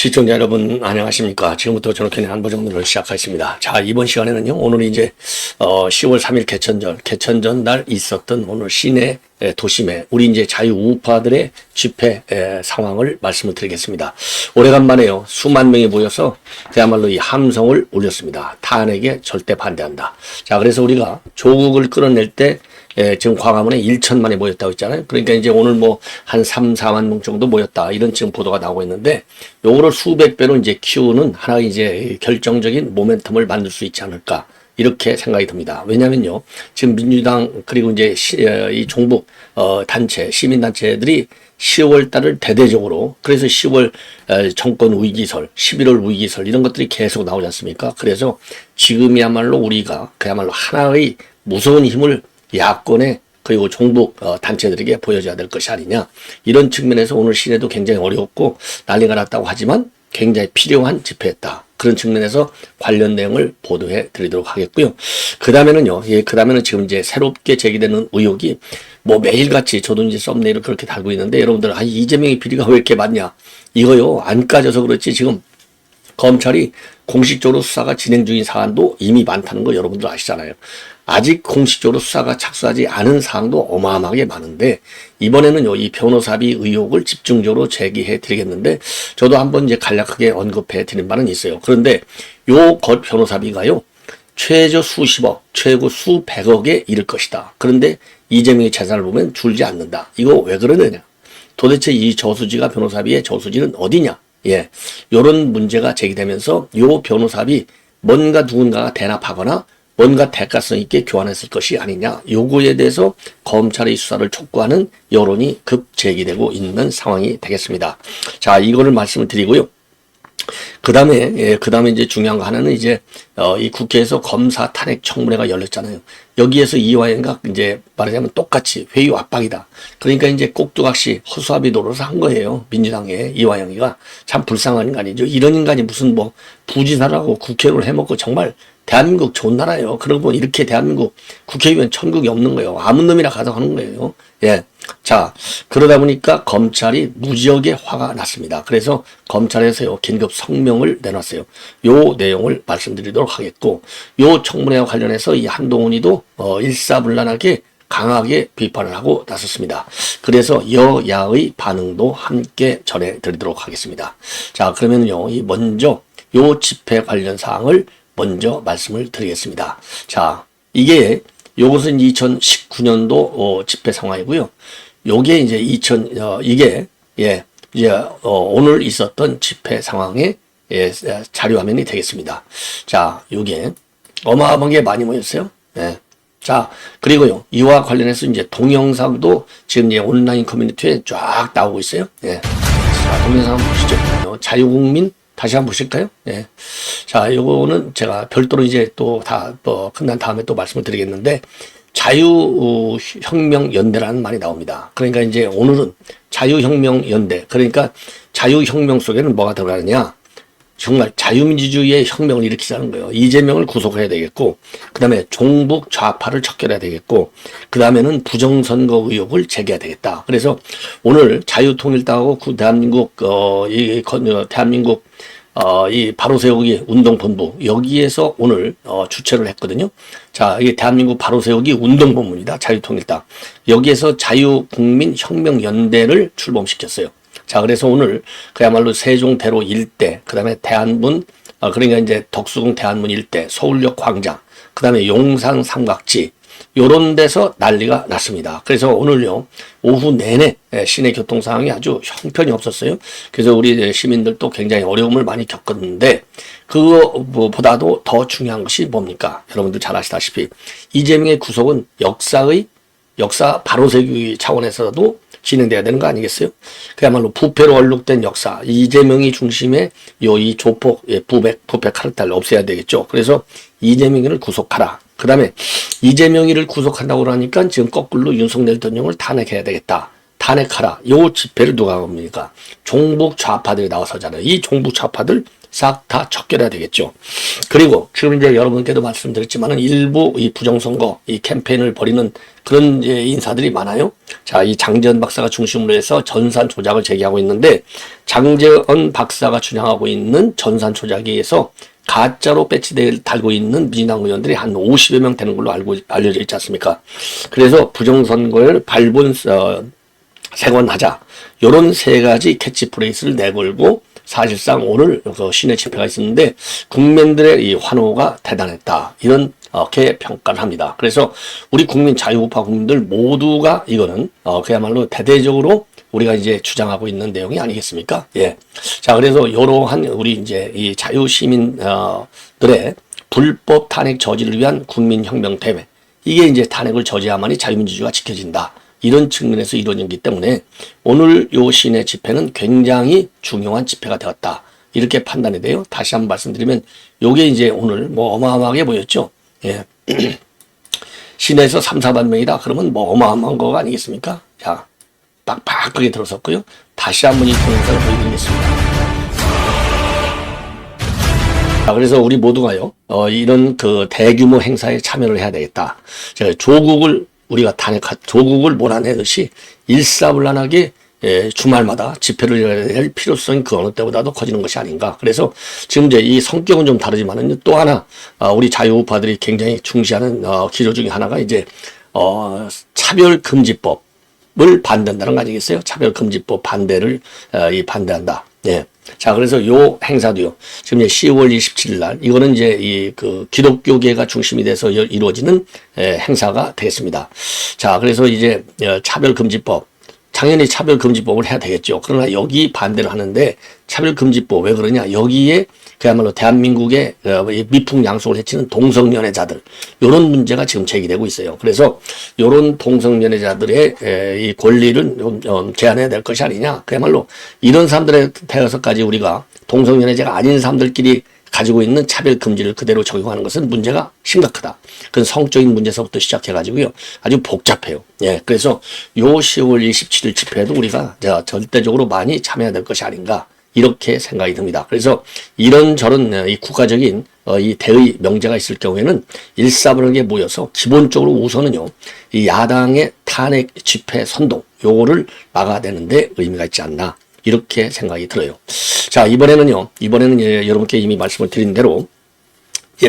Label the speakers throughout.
Speaker 1: 시청자 여러분 안녕하십니까. 지금부터 저녁에 안보정론을 시작하겠습니다. 자, 이번 시간에는요, 오늘은 이제 10월 3일 개천절 날 있었던 오늘 시내 도심에 우리 이제 자유우파들의 집회 상황을 말씀을 드리겠습니다. 오래간만에요, 수만 명이 모여서 그야말로 이 함성을 울렸습니다. 탄핵에 절대 반대한다. 자, 그래서 우리가 조국을 끌어낼 때 지금 광화문에 1천만이 모였다고 했잖아요. 그러니까 이제 오늘 뭐 한 3, 4만 명 정도 모였다, 이런 지금 보도가 나오고 있는데, 요거를 수백 배로 이제 키우는 하나의 이제 결정적인 모멘텀을 만들 수 있지 않을까, 이렇게 생각이 듭니다. 왜냐면요, 지금 민주당 그리고 이제 이 종북 단체, 시민단체들이 10월 달을 대대적으로, 그래서 10월 정권 위기설, 11월 위기설, 이런 것들이 계속 나오지 않습니까? 그래서 지금이야말로 우리가 그야말로 하나의 무서운 힘을 야권에 그리고 종북 단체들에게 보여줘야 될 것이 아니냐, 이런 측면에서 오늘 시내도 굉장히 어려웠고 난리가 났다고 하지만 굉장히 필요한 집회였다, 그런 측면에서 관련 내용을 보도해 드리도록 하겠고요. 그 다음에는요, 그 다음에는 지금 이제 새롭게 제기되는 의혹이 뭐 매일같이, 저도 이제 썸네일을 그렇게 달고 있는데, 여러분들 이재명의 비리가 왜 이렇게 많냐, 이거요 안 까져서 그렇지 지금 검찰이 공식적으로 수사가 진행 중인 사안도 이미 많다는 거 여러분들 아시잖아요. 아직 공식적으로 수사가 착수하지 않은 사항도 어마어마하게 많은데, 이번에는요, 이 변호사비 의혹을 집중적으로 제기해 드리겠는데, 저도 한번 이제 간략하게 언급해 드린 바는 있어요. 그런데 요 변호사비가요, 최저 수십억, 최고 수백억에 이를 것이다. 그런데 이재명의 재산을 보면 줄지 않는다. 이거 왜 그러느냐? 도대체 이 저수지가, 변호사비의 저수지는 어디냐? 예, 요런 문제가 제기되면서 요 변호사비 뭔가 누군가가 대납하거나 뭔가 대가성 있게 교환했을 것이 아니냐, 요거에 대해서 검찰의 수사를 촉구하는 여론이 급 제기되고 있는 상황이 되겠습니다. 자, 이거를 말씀을 드리고요. 그 다음에 이제 중요한 거 하나는 이제, 이 국회에서 검사 탄핵 청문회가 열렸잖아요. 여기에서 이화영과 이제 말하자면 똑같이 회유 압박이다. 그러니까 이제 꼭두각시 허수아비 노릇을 한 거예요. 민주당의 이화영이가. 참 불쌍한 인간이죠. 이런 인간이 무슨 뭐 부지사라고 국회의원을 해먹고, 정말 대한민국 좋은 나라예요. 그러고 이렇게 대한민국 국회의원 천국이 없는 거예요. 아무 놈이나 가져가는 거예요. 예. 자, 그러다 보니까 검찰이 무지하게 화가 났습니다. 그래서 검찰에서요, 긴급 성명을 내놨어요. 요 내용을 말씀드리도록 하겠고, 요 청문회와 관련해서 이 한동훈이도 일사불란하게 강하게 비판을 하고 나섰습니다. 그래서 여야의 반응도 함께 전해드리도록 하겠습니다. 자, 그러면요, 먼저 요 집회 관련 사항을 먼저 말씀을 드리겠습니다. 자, 요것은 2019년도 집회 상황이고요. 요게 이제 이게 오늘 있었던 집회 상황의 자료 화면이 되겠습니다. 자, 요게 어마어마하게 많이 모였어요. 예. 자, 그리고요, 이와 관련해서 이제 동영상도 지금 이제 온라인 커뮤니티에 쫙 나오고 있어요. 예. 자, 동영상 한번 보시죠. 자유국민 다시 한번 보실까요? 예. 자, 요거는 제가 별도로 이제 또 끝난 다음에 또 말씀을 드리겠는데, 자유혁명연대라는 말이 나옵니다. 그러니까 이제 오늘은 자유혁명연대, 그러니까 자유혁명 속에는 뭐가 들어가느냐? 정말 자유민주주의의 혁명을 일으키자는 거예요. 이재명을 구속해야 되겠고, 그 다음에 종북 좌파를 척결해야 되겠고, 그 다음에는 부정선거 의혹을 제기해야 되겠다. 그래서 오늘 자유통일당하고 대한민국 이 바로세우기 운동본부, 여기에서 오늘 주최를 했거든요. 자, 이게 대한민국 바로세우기 운동본부입니다. 자유통일당. 여기에서 자유국민혁명연대를 출범시켰어요. 자, 그래서 오늘 그야말로 세종대로 일대, 그 다음에 대한문, 그러니까 이제 덕수궁 대한문 일대, 서울역 광장, 그 다음에 용산 삼각지, 요런 데서 난리가 났습니다. 그래서 오늘요, 오후 내내 시내 교통 상황이 아주 형편이 없었어요. 그래서 우리 시민들도 굉장히 어려움을 많이 겪었는데, 그거보다도 더 중요한 것이 뭡니까? 여러분들 잘 아시다시피 이재명의 구속은 역사 바로세우기 차원에서도 진행돼야 되는 거 아니겠어요? 그야말로 부패로 얼룩된 역사, 이재명이 중심의 이 조폭, 부패 카르텔을 없애야 되겠죠. 그래서 이재명이를 구속하라. 그 다음에 이재명이를 구속한다고 그러니까 지금 거꾸로 윤석열 대통령을 탄핵해야 되겠다. 탄핵하라. 요 집회를 누가 합니까? 종북 좌파들이 나와서잖아요. 이 종북 좌파들 싹 다 척결해야 되겠죠. 그리고 지금 이제 여러분께도 말씀드렸지만은 일부 이 부정선거 이 캠페인을 벌이는 그런 인사들이 많아요. 자, 이 장재원 박사가 중심으로 해서 전산 조작을 제기하고 있는데, 장재원 박사가 주장하고 있는 전산 조작에 의해서 가짜로 배지를 달고 있는 민주당 의원들이 한 50여 명 되는 걸로 알려져 있지 않습니까? 그래서 부정선거를 발본 생원하자, 요런 세 가지 캐치프레이즈를 내걸고 사실상 오늘 시내 집회가 있었는데 국민들의 이 환호가 대단했다, 이렇게 평가를 합니다. 그래서 우리 국민, 자유우파 국민들 모두가 이거는 그야말로 대대적으로 우리가 이제 주장하고 있는 내용이 아니겠습니까? 예. 자, 그래서 이러한 우리 이제 이 자유시민들의 불법 탄핵 저지를 위한 국민혁명 대회, 이게 이제 탄핵을 저지해야만이 자유민주주의가 지켜진다, 이런 측면에서 이루어지기 때문에 오늘 요 시내 집회는 굉장히 중요한 집회가 되었다, 이렇게 판단이 돼요. 다시 한번 말씀드리면 요게 이제 오늘 뭐 어마어마하게 보였죠. 예. 시내에서 3, 4만 명이다 그러면 뭐 어마어마한 거가 아니겠습니까? 자, 빡빡하게 들어섰고요. 다시 한번 이 동영상을 보여드리겠습니다. 자, 그래서 우리 모두가요, 이런 그 대규모 행사에 참여를 해야 되겠다. 자, 조국을 우리가 조국을 몰아내듯이 일사불란하게 주말마다 집회를 해야 할 필요성이 그 어느 때보다도 커지는 것이 아닌가. 그래서 지금 이제 이 성격은 좀 다르지만은 또 하나, 우리 자유우파들이 굉장히 중시하는 기조 중에 하나가 이제 차별금지법을 반대한다는 거 아니겠어요? 차별금지법 반대를 반대한다. 예. 자, 그래서 요 행사도요, 지금 이제 10월 27일 날, 이거는 이제 그 기독교계가 중심이 돼서 이루어지는 행사가 되겠습니다. 자, 그래서 이제 차별금지법, 당연히 차별금지법을 해야 되겠죠. 그러나 여기 반대를 하는데, 차별금지법 왜 그러냐? 여기에 그야말로 대한민국의 미풍양속을 해치는 동성연애자들, 요런 문제가 지금 제기되고 있어요. 그래서 요런 동성연애자들의 이 권리를 좀 제한해야 될 것이 아니냐. 그야말로 이런 사람들에 대해서까지 우리가 동성연애자가 아닌 사람들끼리 가지고 있는 차별금지를 그대로 적용하는 것은 문제가 심각하다. 그건 성적인 문제서부터 시작해가지고요, 아주 복잡해요. 예, 그래서 요 10월 27일 집회에도 우리가 절대적으로 많이 참여해야 될 것이 아닌가, 이렇게 생각이 듭니다. 그래서 이런저런 이 국가적인 이 대의 명제가 있을 경우에는 일사불란하게 모여서 기본적으로 우선은요, 이 야당의 탄핵 집회 선동, 요거를 막아야 되는데 의미가 있지 않나, 이렇게 생각이 들어요. 자, 이번에는 여러분께 이미 말씀을 드린 대로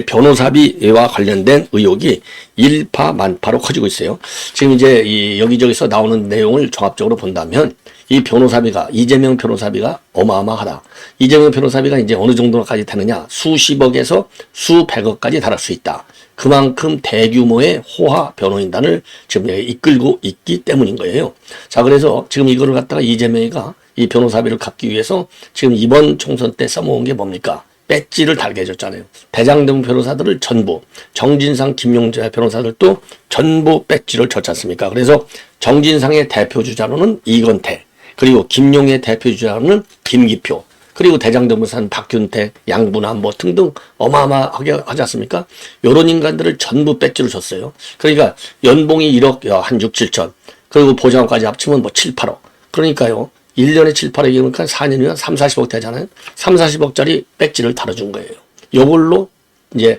Speaker 1: 변호사비와 관련된 의혹이 일파만파로 커지고 있어요. 지금 이제 이 여기저기서 나오는 내용을 종합적으로 본다면, 이 변호사비가, 이재명 변호사비가 어마어마하다. 이재명 변호사비가 이제 어느 정도까지 되느냐? 수십억에서 수백억까지 달할 수 있다. 그만큼 대규모의 호화 변호인단을 지금 이끌고 있기 때문인 거예요. 자, 그래서 지금 이거를 갖다가 이재명이가 이 변호사비를 갚기 위해서 지금 이번 총선 때 써모은 게 뭡니까? 배지를 달게 해줬잖아요. 대장동 변호사들을 전부, 정진상, 김용재 변호사들도 전부 배지를 줬지 않습니까? 그래서 정진상의 대표주자로는 이건태, 그리고 김용의 대표주자로는 김기표, 그리고 대장동 변호사는 박균택, 양분한 뭐 등등 어마어마하게 하지 않습니까? 요런 인간들을 전부 배지를 줬어요. 그러니까 연봉이 1억 한 6, 7천, 그리고 보장까지 합치면 뭐 7, 8억. 그러니까요, 1년에 7, 8억이니까 4년이면 3, 40억 되잖아요. 3, 40억짜리 배지를 달아준 거예요. 요걸로 이제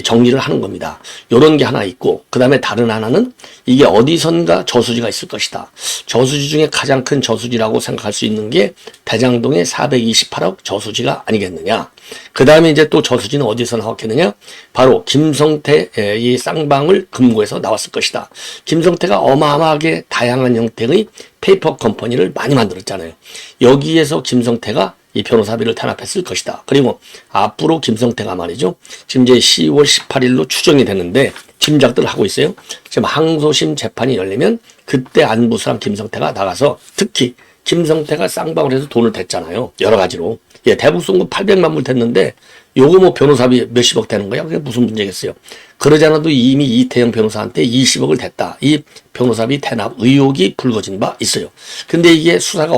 Speaker 1: 정리를 하는 겁니다. 요런 게 하나 있고, 그 다음에 다른 하나는 이게 어디선가 저수지가 있을 것이다. 저수지 중에 가장 큰 저수지라고 생각할 수 있는 게 대장동의 428억 저수지가 아니겠느냐. 그 다음에 이제 또 저수지는 어디서 나왔겠느냐. 바로 김성태 이 쌍방울 금고에서 나왔을 것이다. 김성태가 어마어마하게 다양한 형태의 페이퍼 컴퍼니를 많이 만들었잖아요. 여기에서 김성태가 이 변호사비를 탄압했을 것이다. 그리고 앞으로 김성태가 말이죠, 지금 이제 10월 18일로 추정이 되는데 짐작들을 하고 있어요. 지금 항소심 재판이 열리면 그때 안부수랑 김성태가 나가서, 특히 김성태가 쌍방울에서 돈을 댔잖아요. 여러 가지로. 예, 대북송금 800만 불 됐는데 요거 뭐 변호사비 몇십억 되는 거야? 그게 무슨 문제겠어요? 그러지 않아도 이미 이태영 변호사한테 20억을 댔다. 이 변호사비 대납 의혹이 불거진 바 있어요. 근데 이게 수사가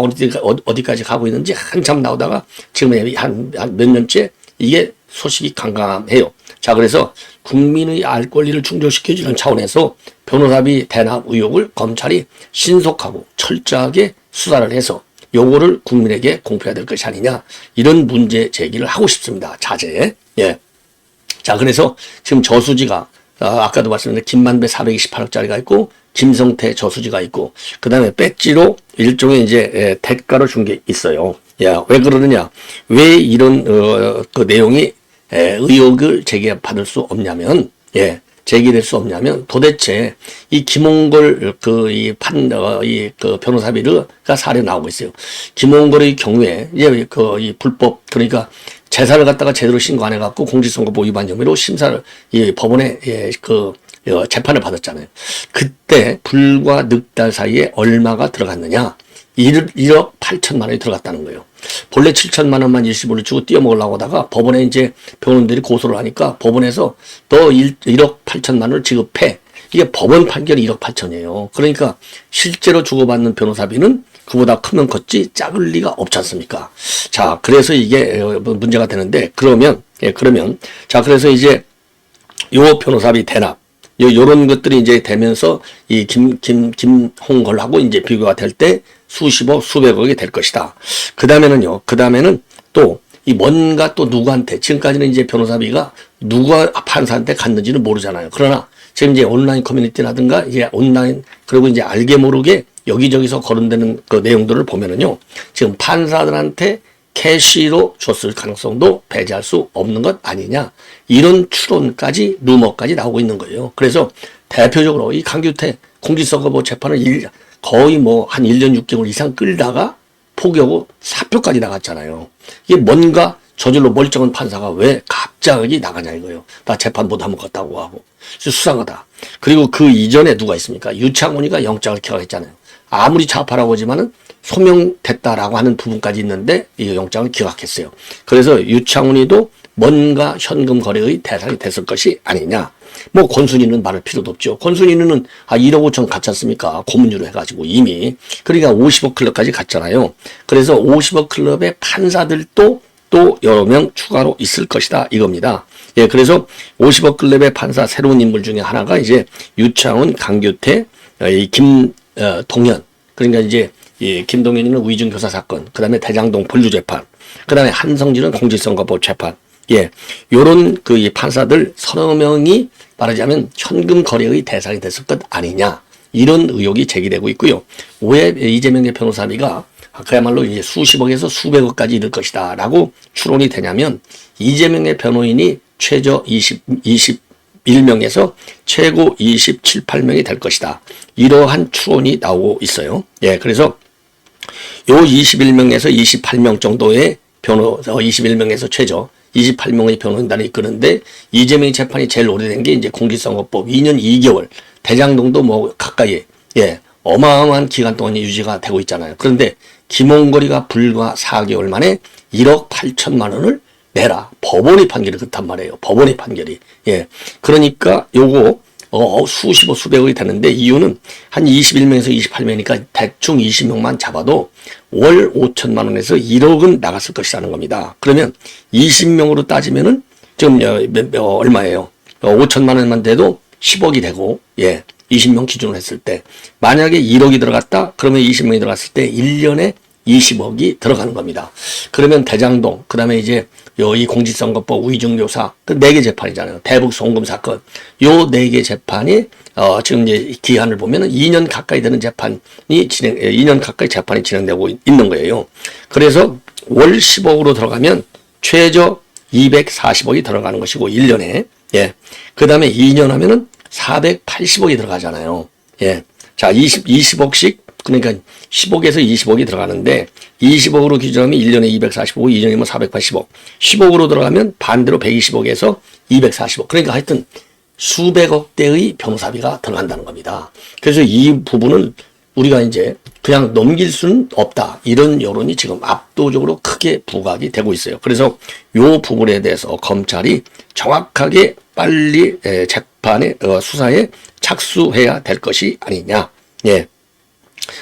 Speaker 1: 어디까지 가고 있는지 한참 나오다가 지금 한 몇 년째 이게 소식이 강감해요. 자, 그래서 국민의 알 권리를 충족시켜주는 차원에서 변호사비 대납 의혹을 검찰이 신속하고 철저하게 수사를 해서 요거를 국민에게 공표해야 될 것이 아니냐, 이런 문제 제기를 하고 싶습니다. 자제. 예. 자, 그래서 지금 저수지가 아까도 말씀드린 김만배 428억짜리가 있고 김성태 저수지가 있고 그다음에 배지로 일종의 이제 대가로 준 게 있어요. 야, 왜 그러느냐? 왜 이런 그 내용이 의혹을 제기받을 수 없냐면, 제기될 수 없냐면, 도대체 이 김홍걸 그 변호사비가 사례 나오고 있어요. 김홍걸의 경우에 이제 이 불법, 그러니까 재산을 갖다가 제대로 신고 안 해갖고 공직선거법 위반 혐의로 심사를 법원에 재판을 받았잖아요. 그때 불과 넉 달 사이에 얼마가 들어갔느냐? 1억 8천만 원이 들어갔다는 거예요. 본래 7천만 원만 일시불로 주고 띄어먹으려고 하다가 법원에 이제 변호인들이 고소를 하니까 법원에서 너 1억 8천만 원을 지급해. 이게 법원 판결이 1억 8천이에요. 그러니까 실제로 주고받는 변호사비는 그보다 크면 컸지 작을 리가 없지 않습니까? 자, 그래서 이게 문제가 되는데, 그러면 자, 그래서 이제 요 변호사비 대납, 요런 것들이 이제 되면서 이 김홍걸하고 이제 비교가 될 때 수십억, 수백억이 될 것이다. 그 다음에는 또 이 뭔가 또 누구한테, 지금까지는 이제 변호사비가 누가 판사한테 갔는지는 모르잖아요. 그러나 지금 이제 온라인 커뮤니티라든가 이제 온라인, 그리고 이제 알게 모르게 여기저기서 거론되는 그 내용들을 보면은요, 지금 판사들한테 캐시로 줬을 가능성도 배제할 수 없는 것 아니냐, 이런 추론까지, 루머까지 나오고 있는 거예요. 그래서 대표적으로 이 강규태 공직선거법 재판을 거의 한 1년 6개월 이상 끌다가 포기하고 사표까지 나갔잖아요. 이게 뭔가 저질로 멀쩡한 판사가 왜 갑자기 나가냐 이거예요. 나 재판 못 한번 갔다고 하고. 수상하다. 그리고 그 이전에 누가 있습니까? 유창훈이가 영장을 기각했잖아요. 아무리 좌파라고 하지만은 소명됐다라고 하는 부분까지 있는데 이 영장을 기각했어요. 그래서 유창훈이도 뭔가 현금 거래의 대상이 됐을 것이 아니냐. 권순이는 말할 필요도 없죠. 권순이는 1억 5천 갔지 않습니까? 고문유로 해가지고 이미. 그러니까 50억 클럽까지 갔잖아요. 그래서 50억 클럽의 판사들도 또 여러 명 추가로 있을 것이다 이겁니다. 예, 그래서 50억 클럽의 판사 새로운 인물 중에 하나가 이제 유창훈, 강규태, 김동현. 그러니까 이제 김동현이는 위중교사 사건, 그 다음에 대장동 본류 재판, 그 다음에 한성진은 공직선거법 재판. 예, 요런 이 판사들 서너 명이 말하자면 현금 거래의 대상이 됐을 것 아니냐, 이런 의혹이 제기되고 있고요. 왜 이재명의 변호사비가 그야말로 이제 수십억에서 수백억까지 이를 것이다 라고 추론이 되냐면, 이재명의 변호인이 최저 21명에서 최고 27, 8명이 될 것이다, 이러한 추론이 나오고 있어요. 예, 그래서 요 21명에서 28명 정도의 21명에서 최저 28명의 변호인단을 이끄는데, 이재명의 재판이 제일 오래된 게 이제 공직선거법 2년 2개월, 대장동도 가까이, 어마어마한 기간 동안 유지가 되고 있잖아요. 그런데 김홍걸이가 불과 4개월 만에 1억 8천만 원을 내라. 법원의 판결이 그렇단 말이에요. 법원의 판결이. 예. 그러니까 요거 수십억, 수백억이 되는데, 이유는 한 21명에서 28명이니까 대충 20명만 잡아도 월 5천만 원에서 1억은 나갔을 것이라는 겁니다. 그러면 20명으로 따지면은 지금 얼마예요? 5천만 원만 돼도 10억이 되고, 20명 기준으로 했을 때 만약에 1억이 들어갔다 그러면 20명이 들어갔을 때 1년에 20억이 들어가는 겁니다. 그러면 대장동, 그 다음에 이제 이 공직선거법 위중교사, 그 4개 재판이잖아요. 대북 송금 사건, 요 4개 재판이 지금 이제 기한을 보면은 2년 가까이 되는 2년 가까이 재판이 진행되고 있는 거예요. 그래서 월 10억으로 들어가면 최저 240억이 들어가는 것이고, 1년에. 그 다음에 2년 하면은 480억이 들어가잖아요. 자, 20억씩, 그러니까 10억에서 20억이 들어가는데, 20억으로 기준하면 1년에 245억, 2년이면 480억. 10억으로 들어가면 반대로 120억에서 240억. 그러니까 하여튼 수백억 대의 변호사비가 들어간다는 겁니다. 그래서 이 부분은 우리가 이제 그냥 넘길 수는 없다, 이런 여론이 지금 압도적으로 크게 부각이 되고 있어요. 그래서 이 부분에 대해서 검찰이 정확하게 빨리 재판에 수사에 착수해야 될 것이 아니냐.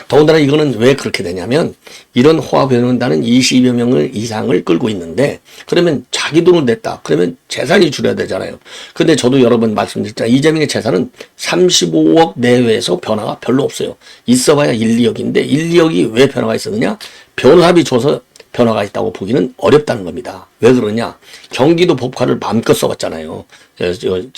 Speaker 1: 더군다나 이거는 왜 그렇게 되냐면 이런 호화변호인단은 20여 명을 이상을 끌고 있는데 그러면 자기 돈을 냈다. 그러면 재산이 줄여야 되잖아요. 근데 저도 여러 번 말씀드렸잖아요. 이재명의 재산은 35억 내외에서 변화가 별로 없어요. 있어봐야 1, 2억인데 1, 2억이 왜 변화가 있었느냐? 변호사비 줘서 변화가 있다고 보기는 어렵다는 겁니다. 왜 그러냐? 경기도 법화를 마음껏 써봤잖아요.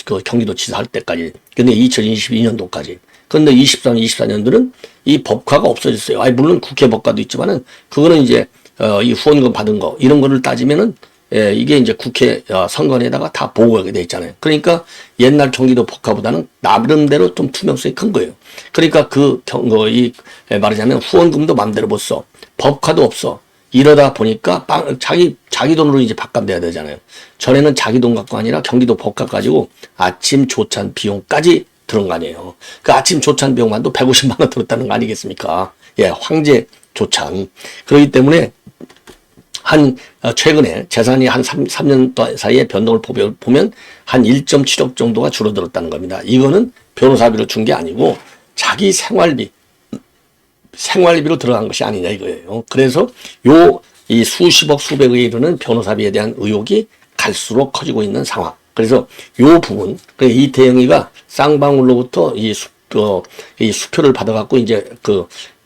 Speaker 1: 그 경기도 지사 할 때까지. 근데 2022년도까지. 그런데 23, 24년도는 이 법화가 없어졌어요. 아니, 물론 국회 법과도 있지만은, 그거는 이제, 이 후원금 받은 거, 이런 거를 따지면은, 이게 이제 국회 선관위에다가 다 보고하게 돼 있잖아요. 그러니까 옛날 경기도 법화보다는 나름대로 좀 투명성이 큰 거예요. 그러니까 말하자면 후원금도 마음대로 못 써. 법화도 없어. 이러다 보니까 자기 돈으로 이제 밥값 내야 되잖아요. 전에는 자기 돈 갖고 아니라 경기도 법화 가지고 아침 조찬 비용까지 들은 거 아니에요. 그 아침 조찬 비용만도 150만 원 들었다는 거 아니겠습니까? 예, 황제 조찬. 그렇기 때문에 최근에 재산이 한 3년 사이에 변동을 보면 한 1.7억 정도가 줄어들었다는 겁니다. 이거는 변호사비로 준 게 아니고 자기 생활비로 들어간 것이 아니냐 이거예요. 그래서 이 수십억 수백억에 이르는 변호사비에 대한 의혹이 갈수록 커지고 있는 상황. 그래서 요 부분, 이태영이가 쌍방울로부터 이 수표를 받아갖고 이제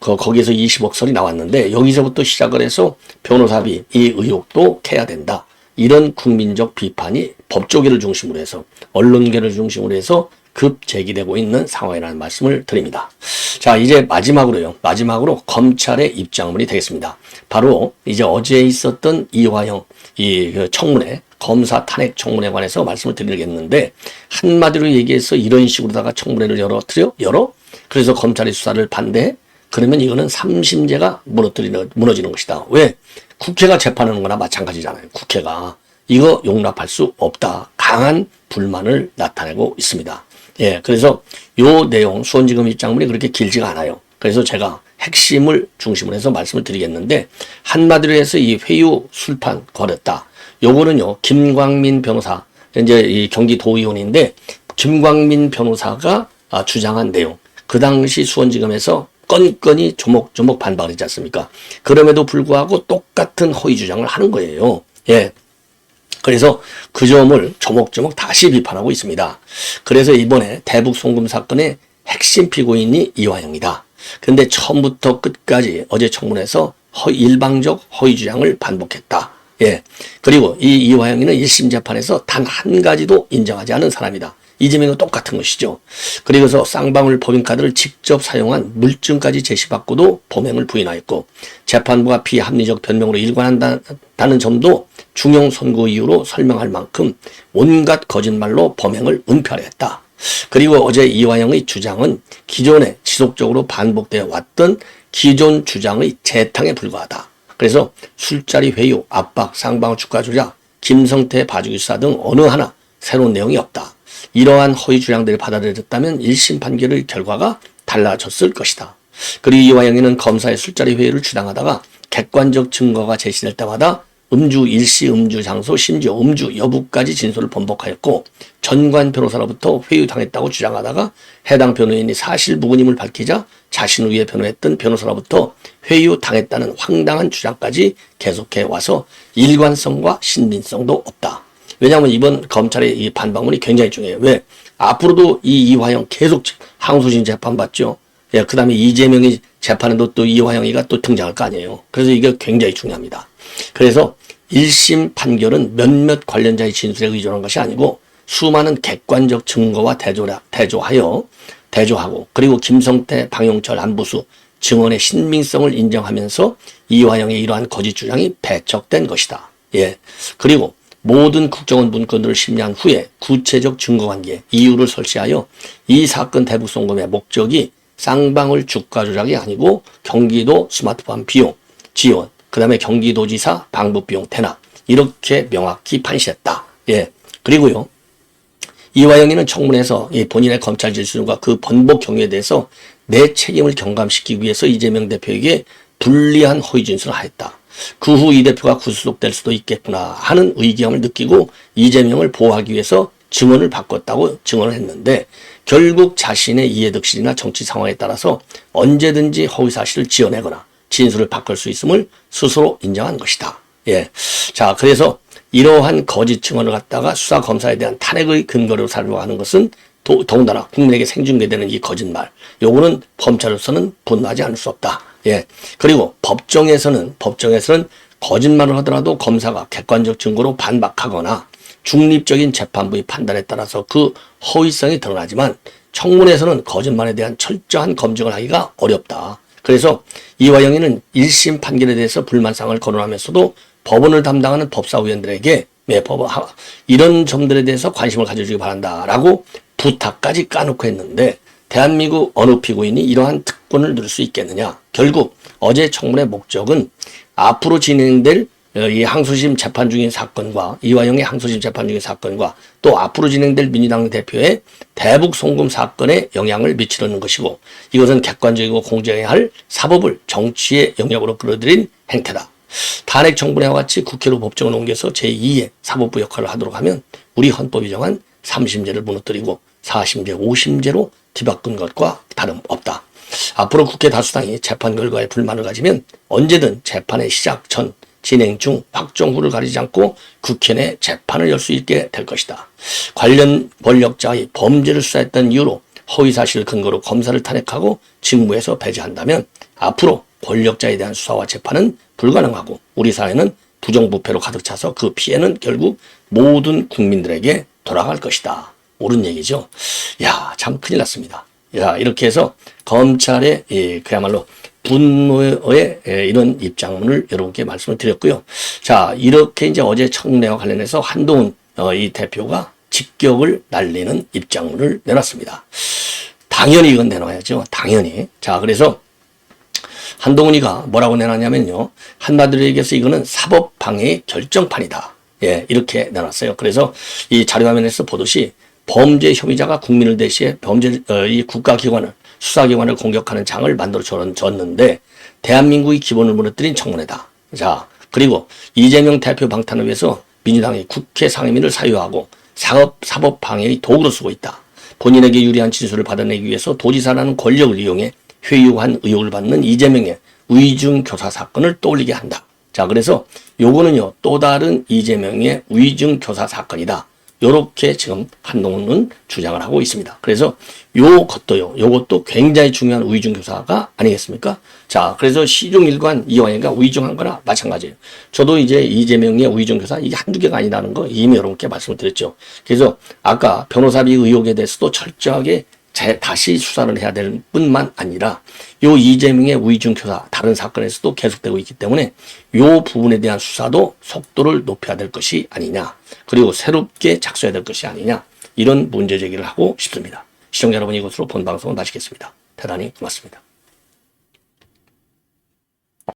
Speaker 1: 거기에서 20억 설이 나왔는데 여기서부터 시작을 해서 변호사비 이 의혹도 캐야 된다. 이런 국민적 비판이 법조계를 중심으로 해서 언론계를 중심으로 해서 급 제기되고 있는 상황이라는 말씀을 드립니다. 자, 이제 마지막으로 검찰의 입장문이 되겠습니다. 바로 이제 어제 있었던 이화영 청문회, 검사 탄핵 청문회에 관해서 말씀을 드리겠는데 한마디로 얘기해서 이런 식으로다가 청문회를 열어? 그래서 검찰의 수사를 반대해? 그러면 이거는 삼심제가 무너지는 것이다. 왜? 국회가 재판하는 거나 마찬가지잖아요. 국회가. 이거 용납할 수 없다. 강한 불만을 나타내고 있습니다. 예, 그래서 요 내용, 수원지검 입장문이 그렇게 길지가 않아요. 그래서 제가 핵심을 중심으로 해서 말씀을 드리겠는데, 한마디로 해서 이 회유 술판 걸었다. 요거는요, 김광민 변호사, 이제 이 경기도의원인데, 김광민 변호사가 주장한 내용, 그 당시 수원지검에서 건건이 조목조목 반박을 했지 않습니까? 그럼에도 불구하고 똑같은 허위 주장을 하는 거예요. 예. 그래서 그 점을 조목조목 다시 비판하고 있습니다. 그래서 이번에 대북 송금 사건의 핵심 피고인이 이화영이다. 그런데 처음부터 끝까지 어제 청문회에서 일방적 허위 주장을 반복했다. 예. 그리고 이 이화영이는 1심 재판에서 단 한 가지도 인정하지 않은 사람이다. 이재명은 똑같은 것이죠. 그리고서 쌍방울 법인카드를 직접 사용한 물증까지 제시받고도 범행을 부인하였고 재판부가 비합리적 변명으로 일관한다는 점도 중형 선고 이유로 설명할 만큼 온갖 거짓말로 범행을 은폐했다. 그리고 어제 이화영의 주장은 기존에 지속적으로 반복되어 왔던 기존 주장의 재탕에 불과하다. 그래서 술자리 회유, 압박, 쌍방울 주가 조작, 김성태 봐주기 수사 등 어느 하나 새로운 내용이 없다. 이러한 허위 주장들이 받아들여졌다면 1심 판결의 결과가 달라졌을 것이다. 그리고 이화영이는 검사의 술자리 회의를 주장하다가 객관적 증거가 제시될 때마다 음주 일시, 음주 장소, 심지어 음주 여부까지 진술을 번복하였고 전관 변호사로부터 회유당했다고 주장하다가 해당 변호인이 사실 무근임을 밝히자 자신을 위해 변호했던 변호사로부터 회유당했다는 황당한 주장까지 계속해 와서 일관성과 신빙성도 없다. 왜냐하면 이번 검찰의 이 반박문이 굉장히 중요해요. 왜? 앞으로도 이 이화영 계속 항소심 재판받죠. 예, 그 다음에 이재명이 재판에도 또 이화영이가 또 등장할 거 아니에요. 그래서 이게 굉장히 중요합니다. 그래서 1심 판결은 몇몇 관련자의 진술에 의존한 것이 아니고 수많은 객관적 증거와 대조하고 그리고 김성태, 방용철, 안부수 증언의 신빙성을 인정하면서 이화영의 이러한 거짓 주장이 배척된 것이다. 예. 그리고 모든 국정원 문건들을 심리한 후에 구체적 증거관계, 이유를 설치하여 이 사건 대북 송금의 목적이 쌍방울 주가 조작이 아니고 경기도 스마트폰 비용, 지원, 그 다음에 경기도지사 방북비용 대납 이렇게 명확히 판시했다. 예. 그리고요. 이화영이는 청문회에서 본인의 검찰 질문과 그 번복 경위에 대해서 내 책임을 경감시키기 위해서 이재명 대표에게 불리한 허위 진술을 하였다. 그 후 이 대표가 구속될 수도 있겠구나 하는 의기함을 느끼고 이재명을 보호하기 위해서 증언을 바꿨다고 증언을 했는데 결국 자신의 이해득실이나 정치 상황에 따라서 언제든지 허위사실을 지어내거나 진술을 바꿀 수 있음을 스스로 인정한 것이다. 예. 자, 그래서 이러한 거짓 증언을 갖다가 수사 검사에 대한 탄핵의 근거로 사려고 하는 것은 더군다나 국민에게 생중계되는 이 거짓말. 요거는 검찰로서는 분노하지 않을 수 없다. 예. 그리고 법정에서는 거짓말을 하더라도 검사가 객관적 증거로 반박하거나 중립적인 재판부의 판단에 따라서 그 허위성이 드러나지만 청문회에서는 거짓말에 대한 철저한 검증을 하기가 어렵다. 그래서 이화영이는 1심 판결에 대해서 불만사항을 거론하면서도 법원을 담당하는 법사위원들에게 이런 점들에 대해서 관심을 가져주기 바란다라고 부탁까지 까놓고 했는데 대한민국 어느 피고인이 이러한 특권을 누릴 수 있겠느냐. 결국 어제 청문회 목적은 앞으로 진행될 이 항소심 재판 중인 사건과 이화영의 항소심 재판 중인 사건과 또 앞으로 진행될 민주당 대표의 대북 송금 사건에 영향을 미치려는 것이고 이것은 객관적이고 공정해야 할 사법을 정치의 영역으로 끌어들인 행태다. 탄핵 청문회와 같이 국회로 법정을 옮겨서 제2의 사법부 역할을 하도록 하면 우리 헌법이 정한 3심제를 무너뜨리고 4심제, 5심제로 뒤바꾼 것과 다름없다. 앞으로 국회 다수당이 재판 결과에 불만을 가지면 언제든 재판의 시작 전, 진행 중, 확정 후를 가리지 않고 국회 내 재판을 열 수 있게 될 것이다. 관련 권력자의 범죄를 수사했던 이유로 허위사실을 근거로 검사를 탄핵하고 직무에서 배제한다면 앞으로 권력자에 대한 수사와 재판은 불가능하고 우리 사회는 부정부패로 가득 차서 그 피해는 결국 모든 국민들에게 돌아갈 것이다. 옳은 얘기죠. 야, 참 큰일 났습니다. 야, 이렇게 해서 검찰의 그야말로 분노의 이런 입장문을 여러분께 말씀을 드렸고요. 자, 이렇게 이제 어제 청문회와 관련해서 한동훈 이 대표가 직격을 날리는 입장문을 내놨습니다. 당연히 이건 내놔야죠. 당연히. 자, 그래서 한동훈이가 뭐라고 내놨냐면요. 한마디로 얘기해서 이거는 사법방해의 결정판이다. 예, 이렇게 내놨어요. 그래서 이 자료화면에서 보듯이 범죄 혐의자가 국민을 대신해 이 국가기관을 수사기관을 공격하는 장을 만들어 줬는데 대한민국의 기본을 무너뜨린 청문회다. 자, 그리고 이재명 대표 방탄을 위해서 민주당이 국회 상임위를 사유하고 사법방해의 도구로 쓰고 있다. 본인에게 유리한 진술을 받아내기 위해서 도지사라는 권력을 이용해 회유한 의혹을 받는 이재명의 위중교사 사건을 떠올리게 한다. 자, 그래서 요거는요, 또 다른 이재명의 위중교사 사건이다. 요렇게 지금 한동훈은 주장을 하고 있습니다. 그래서 요것도 굉장히 중요한 위중교사가 아니겠습니까? 자, 그래서 시중일관 이화영이가 위중한 거나 마찬가지예요. 저도 이제 이재명의 위중교사 이게 한두 개가 아니라는 거 이미 여러분께 말씀을 드렸죠. 그래서 아까 변호사비 의혹에 대해서도 철저하게 다시 수사를 해야 될 뿐만 아니라 요 이재명의 위중교사 다른 사건에서도 계속되고 있기 때문에 요 부분에 대한 수사도 속도를 높여야 될 것이 아니냐, 그리고 새롭게 작성해야 될 것이 아니냐, 이런 문제 제기를 하고 싶습니다. 시청자 여러분, 이것으로 본 방송을 마치겠습니다. 대단히 고맙습니다.